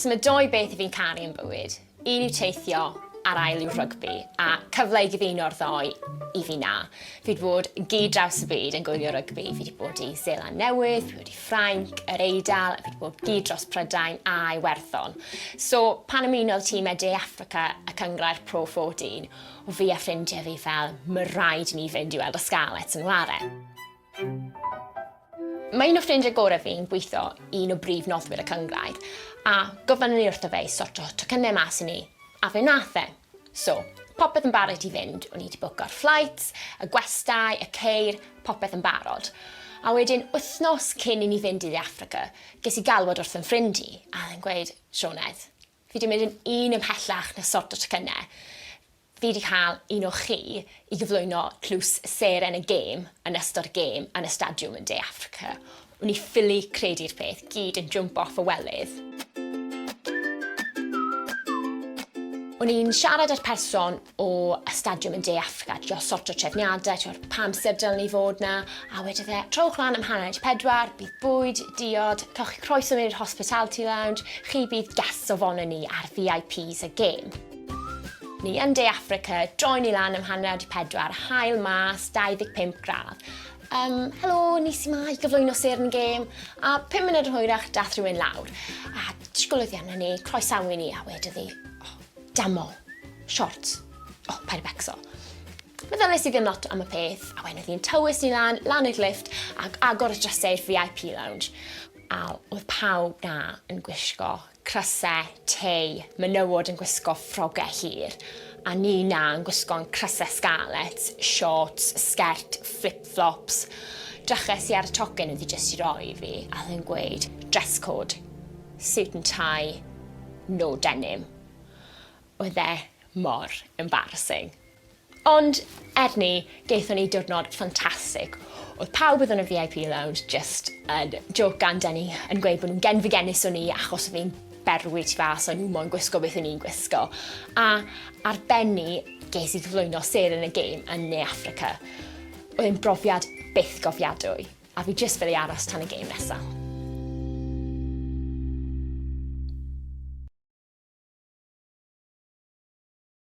So mae doi beth I fi'n caru yn bywyd. Un yw teithio, a'r ail yw rygbi, a cyfle I gyfuno'r ddoi I fi na. Fi wedi bod gyd draws y byd yn gwylio rygbi. Fi wedi bod I Seland Newydd, fi wedi Ffrainc, yr Eidal, fi wedi bod gyd dros Prydain a Iwerddon. So, pan ymunodd tîmau Dde Affrica y cyngrair Pro 14, o fi a ffrindiau fi fel, mae rhaid ni fynd I weld y Scarlets yn ware. Mae un o ffrindiau gorau fi'n gweithio un o brif noddwyr y cyngrair, a gofynnu ni wrtho fe I sorto tocynnau mas I ni, a fe nath e. So, popeth yn barod I fynd, o'n I wedi bwco'r flights, y gwestai, y ceir, popeth yn barod. A wedyn, wythnos cyn I ni fynd I Dde Affrica, ges I galwad wrth yn ffrindi, a yn gweud, Sioned, fi wedi mynd yn un ymhellach na sorto tocynnau. Fi wedi cael un o chi I gyflwyno tlws seren y gêm yn ystod y gêm yn y stadiwm yn Dde Affrica. O'n I ffili credu'r peth, gyd yn jump off y welydd. O'n i'n siarad â'r person o y stadiwm yn Dde Affrica, trio sorto trefniadau, trio pam sydd dylen ni fod na, a wedodd e, trowch lan am 4:30, bydd bwyd, diod, cewch chi croeso mewn i'r hospitality lounge, chi bydd guests o fono ni ar VIPs y gêm. Ni yn Dde Affrica, droen I lan am 4:40, hael mas, 25 gradd. Helo, nis I ma I gyflwyno seren gêm, a 5 munud yn hwyrach dath rhywun lawr. A disgwylodd I arno ni, croesawu ni, a wedodd hi, damo, short, paid y becso. Meddylis I ddim lot am y peth, a wenodd hi'n tywys ni lan i'r lift, ac agor y drysau'r VIP lounge. A oedd pawb na yn gwisgo crysau, tei, menywod yn gwisgo ffrogau hir, a ni na yn gwisgo'n crysau Scarlets, shorts, sgert, flip-flops. Dryches I ar y tocyn oedd I jyst I roi fi, a oedd yn gweud, dress code, suit and tie, no denim. Oedd e mor embarrassing. Ond, ni, geithon ni diwrnod ffantastig. Oedd pawb oedd yn y VIP lounge just yn joke gan Denny yn gweud bod nhw'n genfigennus o ni achos o fi'n berwi tu fas o nhw moyn gwisgo beth o'n i'n gwisgo. A ar ben ni, ges I gyflwyno seren y gêm yn Dde Affrica. Oedd e'n brofiad byth gofiadwy, a fi just fel I aros tan y gêm nesaf.